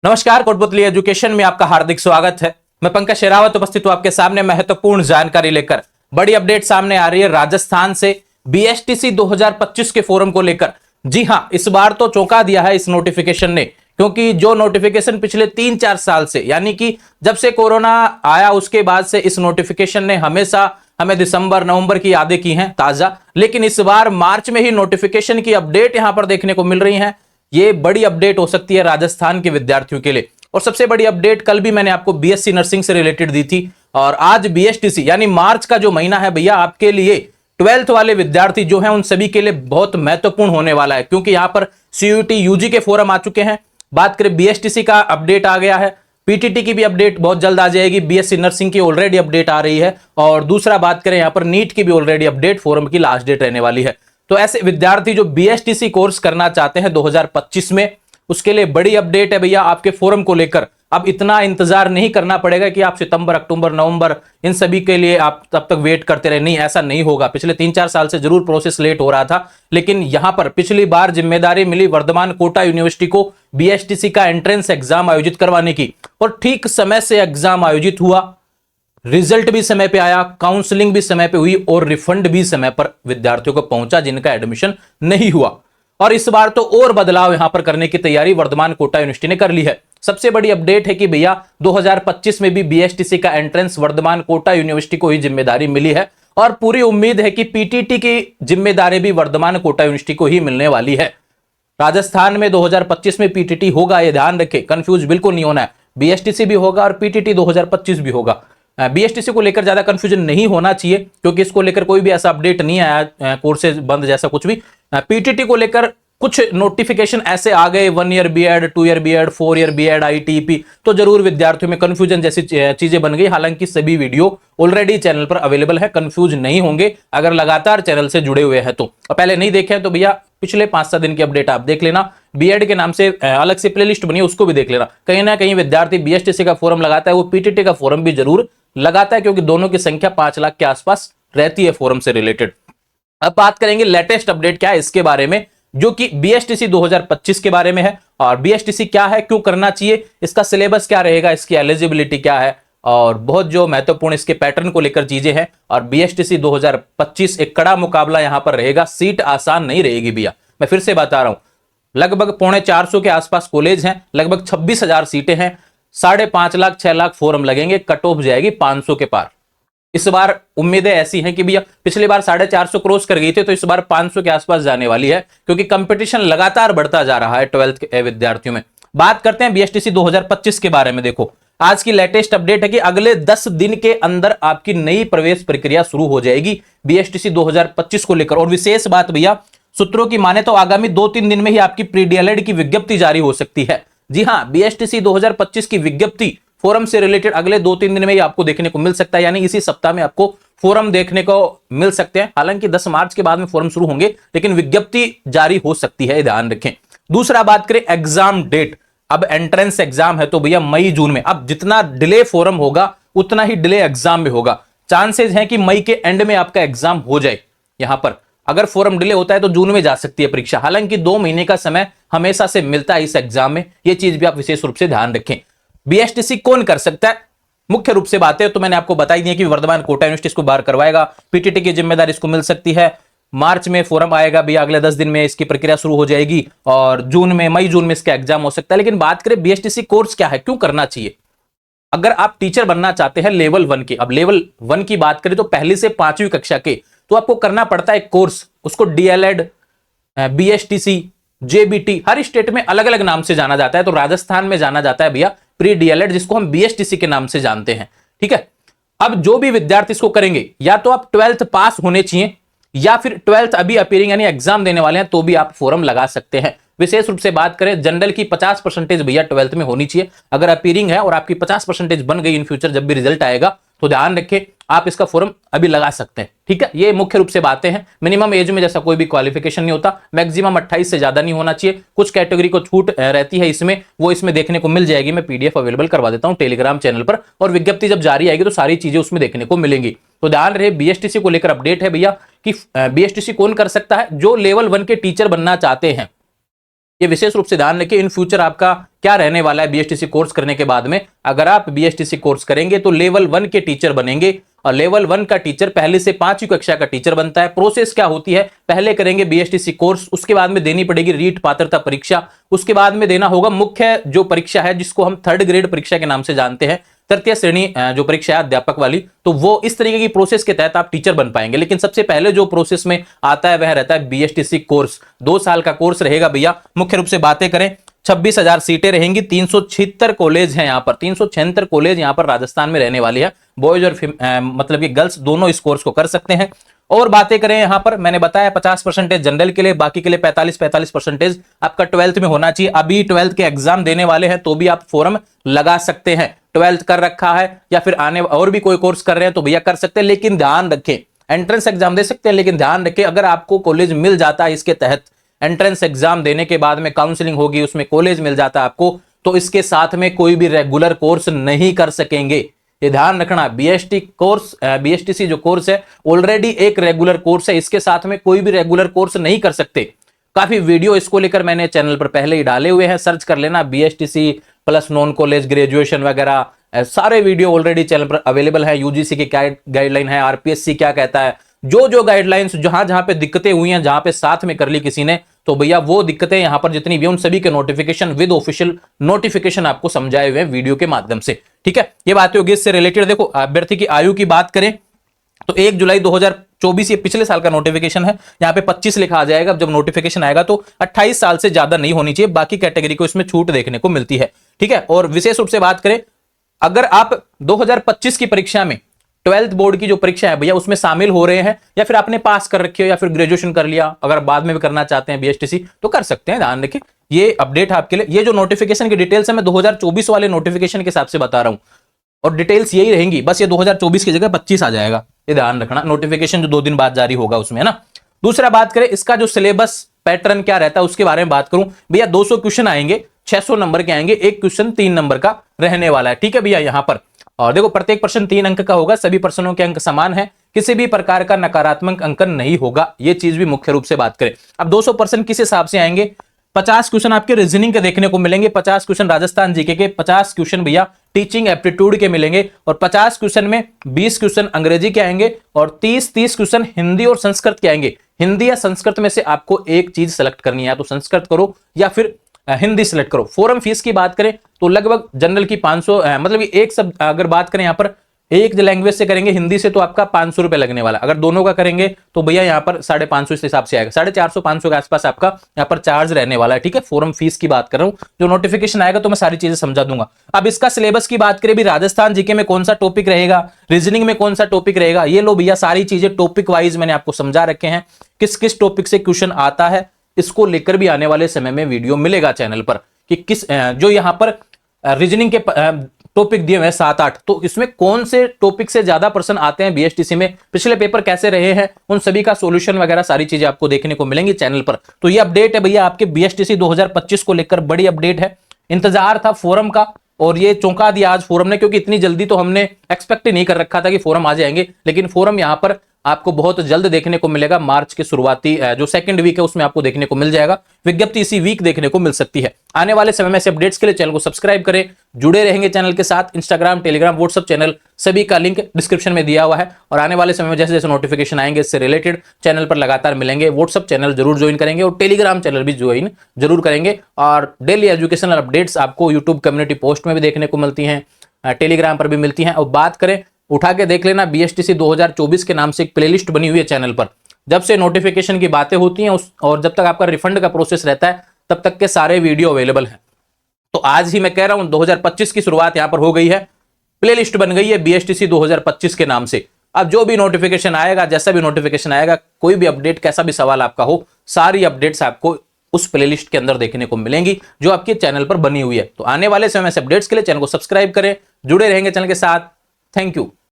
नमस्कार, कोटपुतली एजुकेशन में आपका हार्दिक स्वागत है। मैं पंकज शेरावत उपस्थित हूं आपके सामने महत्वपूर्ण जानकारी लेकर। बड़ी अपडेट सामने आ रही है राजस्थान से बीएसटीसी 2025 के फोरम को लेकर। जी हां, इस बार तो चौंका दिया है इस नोटिफिकेशन ने, क्योंकि जो नोटिफिकेशन पिछले 3-4 साल से, यानी कि जब से कोरोना आया उसके बाद से इस नोटिफिकेशन ने हमेशा हमें दिसंबर नवंबर की यादें की हैं ताजा, लेकिन इस बार मार्च में ही नोटिफिकेशन की अपडेट यहां पर देखने को मिल रही है। ये बड़ी अपडेट हो सकती है राजस्थान के विद्यार्थियों के लिए। और सबसे बड़ी अपडेट कल भी मैंने आपको बीएससी नर्सिंग से रिलेटेड दी थी, और आज बीएसटीसी यानी मार्च का जो महीना है भैया, आपके लिए 12th वाले विद्यार्थी जो हैं उन सभी के लिए बहुत महत्वपूर्ण होने वाला है, क्योंकि यहां पर सीयूईटी यूजी के फोरम आ चुके हैं। बात करें बीएसटीसी का अपडेट आ गया है, पीटीटी की भी अपडेट बहुत जल्द आ जाएगी, बीएससी नर्सिंग की ऑलरेडी अपडेट आ रही है, और दूसरा बात करें यहां पर नीट की भी ऑलरेडी अपडेट, फोरम की लास्ट डेट रहने वाली है। तो ऐसे विद्यार्थी जो बीएसटीसी कोर्स करना चाहते हैं 2025 में, उसके लिए बड़ी अपडेट है भैया आपके फोरम को लेकर। अब इतना इंतजार नहीं करना पड़ेगा कि आप सितंबर, अक्टूबर, नवंबर इन सभी के लिए आप तब तक वेट करते रहे। नहीं, ऐसा नहीं होगा। पिछले 3-4 साल से जरूर प्रोसेस लेट हो रहा था, लेकिन यहां पर पिछली बार जिम्मेदारी मिली वर्धमान कोटा यूनिवर्सिटी को बीएसटीसी का एंट्रेंस एग्जाम आयोजित करवाने की, और ठीक समय से एग्जाम आयोजित हुआ, रिजल्ट भी समय पे आया, काउंसलिंग भी समय पे हुई, और रिफंड भी समय पर विद्यार्थियों को पहुंचा जिनका एडमिशन नहीं हुआ। और इस बार तो और बदलाव यहां पर करने की तैयारी वर्धमान कोटा यूनिवर्सिटी ने कर ली है। सबसे बड़ी अपडेट है कि भैया 2025 में भी बीएसटीसी का एंट्रेंस वर्धमान कोटा यूनिवर्सिटी को ही जिम्मेदारी मिली है, और पूरी उम्मीद है कि पीटीटी की जिम्मेदारी भी वर्धमान कोटा यूनिवर्सिटी को ही मिलने वाली है। राजस्थान में 2025 में पीटीटी होगा, यह ध्यान रखें, कंफ्यूज बिल्कुल नहीं होना है। बीएसटीसी भी होगा और पीटीटी 2025 भी होगा। बीएसटीसी को लेकर ज्यादा कंफ्यूजन नहीं होना चाहिए, क्योंकि इसको लेकर कोई भी ऐसा अपडेट नहीं आया, कोर्सेज बंद जैसा कुछ भी। पीटीटी को लेकर कुछ नोटिफिकेशन ऐसे आ गए, 1 year B Ed, 2 year B Ed, 4 year B Ed, ITP, तो जरूर विद्यार्थियों में कंफ्यूजन जैसी चीजें बन गई। हालांकि सभी वीडियो ऑलरेडी चैनल पर अवेलेबल है, कंफ्यूज नहीं होंगे अगर लगातार चैनल से जुड़े हुए हैं तो। और पहले नहीं देखे हैं तो भैया पिछले 5-7 दिन की अपडेट आप देख लेना। बीएड के नाम से अलग से प्लेलिस्ट बनी है, उसको भी देख लेना। कहीं ना कहीं विद्यार्थी बीएसटीसी का फोरम लगाता है, वो पीटीटी का फोरम भी जरूर लगाता है, क्योंकि दोनों की संख्या 5 लाख के आसपास रहती है फोरम से रिलेटेड। अब बात करेंगे लेटेस्ट अपडेट क्या है इसके बारे में, जो कि बीएसटीसी 2025 के बारे में है। और बीएसटीसी क्या है, क्यों करना चाहिए, इसका सिलेबस क्या रहेगा, इसकी एलिजिबिलिटी क्या है, और बहुत जो महत्वपूर्ण इसके पैटर्न को लेकर चीजें हैं। और बीएसटीसी 2025 एक कड़ा मुकाबला यहां पर रहेगा, सीट आसान नहीं रहेगी भैया। मैं फिर से बता रहा हूं, लगभग 450 के आसपास कॉलेज हैं, लगभग 26,000 सीटें हैं, 5.5 लाख 6 लाख फॉर्म लगेंगे, कट ऑफ जाएगी 500 के पार। इस बार उम्मीदें ऐसी हैं कि भैया पिछली बार 450 क्रॉस कर गई थी, तो इस बार 500 के आसपास जाने वाली है, क्योंकि कंपटीशन लगातार बढ़ता जा रहा है 12th के विद्यार्थियों में। बात करते हैं बीएसटीसी 2025 के बारे में। देखो, आज की लेटेस्ट अपडेट है कि अगले 10 दिन के अंदर आपकी नई प्रवेश प्रक्रिया शुरू हो जाएगी बीएसटीसी 2025 को लेकर। और विशेष बात भैया, सूत्रों की माने तो आगामी 2-3 दिन में ही आपकी प्री डीएलएड की विज्ञप्ति जारी हो सकती है। जी हां, बीएसटीसी 2025 की विज्ञप्ति फोरम से रिलेटेड अगले 2-3 दिन में ही आपको देखने को मिल सकता है, यानी इसी सप्ताह में आपको फोरम देखने को मिल सकते हैं। हालांकि 10 मार्च के बाद में फोरम शुरू होंगे, लेकिन विज्ञप्ति जारी हो सकती है, ध्यान रखें। दूसरा बात करें एग्जाम डेट, अब एंट्रेंस एग्जाम है तो भैया मई जून में। अब जितना डिले फोरम होगा उतना ही डिले एग्जाम में होगा। चांसेस हैं कि मई के एंड में आपका एग्जाम हो जाए। यहां पर अगर फोरम डिले होता है तो जून में जा सकती है परीक्षा। हालांकि 2 महीने का समय हमेशा से मिलता है इस एग्जाम में, यह चीज भी आप विशेष रूप से ध्यान रखें। बीएसटीसी कौन कर सकता है, मुख्य रूप से बातें तो मैंने आपको बताई दी है कि वर्धमान कोटा यूनिवर्सिटी इसको बाहर करवाएगा, पीटीटी की जिम्मेदारी इसको मिल सकती है। मार्च में फोरम आएगा भैया, अगले 10 दिन में इसकी प्रक्रिया शुरू हो जाएगी, और मई जून में इसका एग्जाम हो सकता है। लेकिन बात करें बीएसटीसी कोर्स क्या है, क्यों करना चाहिए। अगर आप टीचर बनना चाहते हैं लेवल 1 के, अब लेवल 1 की बात करें तो पहली से 5वीं कक्षा के, तो आपको करना पड़ता है एक कोर्स, उसको डीएलएड, बीएसटीसी, जेबीटी, हर स्टेट में अलग अलग नाम से जाना जाता है। तो राजस्थान में जाना जाता है भैया प्री डीएलएड, जिसको हम बीएसटीसी के नाम से जानते हैं, ठीक है। अब जो भी विद्यार्थी इसको करेंगे, या तो आप 12th पास होने चाहिए, या फिर 12th अभी अपीयरिंग यानी एग्जाम देने वाले हैं, तो भी आप फॉर्म लगा सकते हैं। विशेष रूप से बात करें, जनरल की 50% भैया 12th में होनी चाहिए। अगर अपीयरिंग है और आपकी 50% बन गई इन फ्यूचर जब भी रिजल्ट आएगा, तो ध्यान रखें आप इसका फॉर्म अभी लगा सकते हैं, ठीक है। ये मुख्य रूप से बातें हैं। मिनिमम एज में जैसा कोई भी क्वालिफिकेशन नहीं होता, मैक्सिमम 28 से ज्यादा नहीं होना चाहिए। कुछ कैटेगरी को छूट रहती है इसमें, वो इसमें देखने को मिल जाएगी। मैं पीडीएफ अवेलेबल करवा देता हूं टेलीग्राम चैनल पर, और विज्ञप्ति जब जारी आएगी तो सारी चीजें उसमें देखने को मिलेंगी। तो ध्यान रहे, बीएसटीसी को लेकर अपडेट है भैया कि बीएसटीसी कौन कर सकता है, जो लेवल 1 के टीचर बनना चाहते हैं, ये विशेष रूप से ध्यान रखिए। इन फ्यूचर आपका क्या रहने वाला है बीएसटीसी कोर्स करने के बाद में, अगर आप बीएसटीसी कोर्स करेंगे तो लेवल 1 के टीचर बनेंगे, और लेवल 1 का टीचर पहले से 5वीं कक्षा का टीचर बनता है। प्रोसेस क्या होती है, पहले करेंगे बीएसटीसी कोर्स, उसके बाद में देनी पड़ेगी रीट पात्रता परीक्षा, उसके बाद में देना होगा मुख्य जो परीक्षा है जिसको हम 3rd ग्रेड परीक्षा के नाम से जानते हैं, तृतीय श्रेणी जो परीक्षा है अध्यापक वाली। तो वो इस तरीके की प्रोसेस के तहत आप टीचर बन पाएंगे। लेकिन सबसे पहले जो प्रोसेस में आता है वह रहता है बीएसटीसी कोर्स। 2 साल का कोर्स रहेगा भैया। मुख्य रूप से बातें करें, 26,000 सीटें रहेंगी, 376 कॉलेज हैं यहाँ पर, 376 कॉलेज यहाँ पर राजस्थान में रहने वाली है। बॉयज और मतलब कि गर्ल्स दोनों इस कोर्स को कर सकते हैं। और बातें करें यहाँ पर, मैंने बताया 50% जनरल के लिए, बाकी के लिए 45% आपका 12th में होना चाहिए। अभी 12th के एग्जाम देने वाले हैं तो भी आप फॉर्म लगा सकते हैं। 12th कर रखा है या फिर आने और भी कोई कोर्स कर रहे हैं तो भैया कर सकते हैं। लेकिन ध्यान रखें, एंट्रेंस एग्जाम दे सकते हैं, लेकिन ध्यान रखें अगर आपको कॉलेज मिल जाता है इसके तहत, एंट्रेंस एग्जाम देने के बाद में काउंसलिंग होगी, उसमें कॉलेज मिल जाता है आपको, तो इसके साथ में कोई भी रेगुलर कोर्स नहीं कर सकेंगे। ये ध्यान रखना। बीएसटीसी जो कोर्स है ऑलरेडी एक रेगुलर कोर्स है, इसके साथ में कोई भी रेगुलर कोर्स नहीं कर सकते। काफी वीडियो इसको लेकर मैंने चैनल पर पहले ही डाले हुए हैं, सर्च कर लेना BSTC plus non college graduation वगैरह, सारे वीडियो ऑलरेडी चैनल पर अवेलेबल है। यूजीसी की क्या गाइडलाइन है, आरपीएससी क्या कहता है, जो गाइडलाइंस जहां जहां पे दिक्कतें हुई हैं, जहां पे साथ में कर ली किसी ने, तो भैया वो दिक्कतें यहां पर जितनी भी उन सभी के नोटिफिकेशन विद ऑफिशियल नोटिफिकेशन आपको समझाए हुए हैं वीडियो के माध्यम से। ठीक है, ये बातें होगी इससे रिलेटेड। देखो अभ्यर्थी की आयु की बात करें तो 1 जुलाई 2024 ये पिछले साल का नोटिफिकेशन है, यहाँ पे 25 लिखा आ जाएगा। जब नोटिफिकेशन आएगा तो 28 साल से ज्यादा नहीं होनी चाहिए, बाकी कैटेगरी को इसमें छूट देखने को मिलती है। ठीक है, और विशेष रूप से बात करें, अगर आप 2025 की परीक्षा में 12th बोर्ड की जो परीक्षा है भैया उसमें शामिल हो रहे हैं, या फिर आपने पास कर रखे हो या फिर ग्रेजुएशन कर लिया, अगर बाद में भी करना चाहते हैं बीएसटीसी तो कर सकते हैं। ध्यान रखिए ये अपडेट आपके लिए। ये जो नोटिफिकेशन की डिटेल्स है मैं 2024 वाले नोटिफिकेशन के हिसाब से बता रहा हूं, और डिटेल्स यही रहेंगी, बस ये 2024 की जगह 25 आ जाएगा। ये ध्यान रखना, नोटिफिकेशन जो 2 दिन बाद जारी होगा उसमें, है ना। दूसरा बात करें इसका जो सिलेबस पैटर्न क्या रहता है उसके बारे में बात करूं भैया, 200 क्वेश्चन आएंगे, 600 नंबर के आएंगे, एक क्वेश्चन 3 नंबर का रहने वाला है। ठीक है भैया, यहां पर और देखो प्रत्येक प्रश्न 3 अंक का होगा, सभी प्रश्नों के अंक समान है, किसी भी प्रकार का नकारात्मक अंकन नहीं होगा। ये चीज भी मुख्य रूप से बात करें। अब 200 प्रश्न किस हिसाब से आएंगे, 50 क्वेश्चन आपके रीजनिंग के देखने को मिलेंगे, 50 क्वेश्चन राजस्थान जीके के, 50 क्वेश्चन भैया टीचिंग एप्टीट्यूड के मिलेंगे, और 50 क्वेश्चन में 20 क्वेश्चन अंग्रेजी के आएंगे और 30 क्वेश्चन हिंदी और संस्कृत के आएंगे। हिंदी या संस्कृत में से आपको एक चीज सेलेक्ट करनी है, तो संस्कृत करो या फिर हिंदी सेलेक्ट करो। फोरम फीस की बात करें तो लगभग जनरल की 500 मतलब एक सब अगर बात करें यहाँ पर एक लैंग्वेज से करेंगे हिंदी से तो आपका 500 रुपए लगने वाला, अगर दोनों का करेंगे तो भैया यहाँ पर 550 इस हिसाब से आएगा, 450-500 के आसपास आपका यहाँ पर चार्ज रहने वाला है। ठीक है, फोरम फीस की बात कर रहा हूँ, जो नोटिफिकेशन आएगा तो मैं सारी चीजें समझा दूंगा। अब इसका सिलेबस की बात करें भी, राजस्थान जीके में कौन सा टॉपिक रहेगा, रीजनिंग में कौन सा टॉपिक रहेगा, ये लो भैया सारी चीजें टॉपिक वाइज मैंने आपको समझा रखे हैं, किस किस टॉपिक से क्वेश्चन आता है, इसको लेकर भी आने वाले समय में वीडियो मिलेगा चैनल पर कि किस जो यहाँ पर रीजनिंग के टॉपिक दिए हुए हैं 7-8, तो इसमें कौन से टॉपिक से ज्यादा प्रश्न आते हैं बीएसटीसी में, पिछले पेपर कैसे रहे हैं, उन सभी का सॉल्यूशन वगैरह सारी चीजें आपको देखने को मिलेंगी चैनल पर। तो ये अपडेट है भैया आपके बीएसटीसी 2025 को लेकर, बड़ी अपडेट है। इंतजार था फोरम का और ये चौंका दिया आज फोरम ने, क्योंकि इतनी जल्दी तो हमने एक्सपेक्ट ही नहीं कर रखा था कि फोरम आ जाएंगे, लेकिन फोरम यहां पर आपको बहुत जल्द देखने को मिलेगा। मार्च के शुरुआती जो सेकंड वीक है उसमें आपको देखने को मिल जाएगा, विज्ञप्ति इसी वीक देखने को मिल सकती है। आने वाले समय में से अपडेट्स के लिए चैनल को सब्सक्राइब करें, जुड़े रहेंगे चैनल के साथ। इंस्टाग्राम, टेलीग्राम, व्हाट्सएप चैनल सभी का लिंक डिस्क्रिप्शन में दिया हुआ है, और आने वाले समय में जैसे जैसे नोटिफिकेशन आएंगे इससे रिलेटेड चैनल पर लगातार मिलेंगे। व्हाट्सएप चैनल जरूर ज्वाइन करेंगे और टेलीग्राम चैनल भी ज्वाइन जरूर करेंगे, और डेली एजुकेशनल अपडेट्स आपको यूट्यूब कम्युनिटी पोस्ट में भी देखने को मिलती हैं, टेलीग्राम पर भी मिलती हैं। और बात करें, उठा के देख लेना, बीएसटीसी 2024 के नाम से एक प्लेलिस्ट बनी हुई है चैनल पर, जब से नोटिफिकेशन की बातें होती हैं और जब तक आपका रिफंड का प्रोसेस रहता है तब तक के सारे वीडियो अवेलेबल हैं। तो आज ही मैं कह रहा हूं 2025 की शुरुआत यहां पर हो गई है, प्लेलिस्ट बन गई है बीएसटीसी 2025 के नाम से। अब जो भी नोटिफिकेशन आएगा, जैसा भी नोटिफिकेशन आएगा, कोई भी अपडेट, कैसा भी सवाल आपका हो, सारी अपडेट्स आपको उस प्लेलिस्ट के अंदर देखने को मिलेंगी जो आपके चैनल पर बनी हुई है। तो आने वाले समय से अपडेट्स के लिए चैनल को सब्सक्राइब करें, जुड़े रहेंगे चैनल के साथ। Thank you.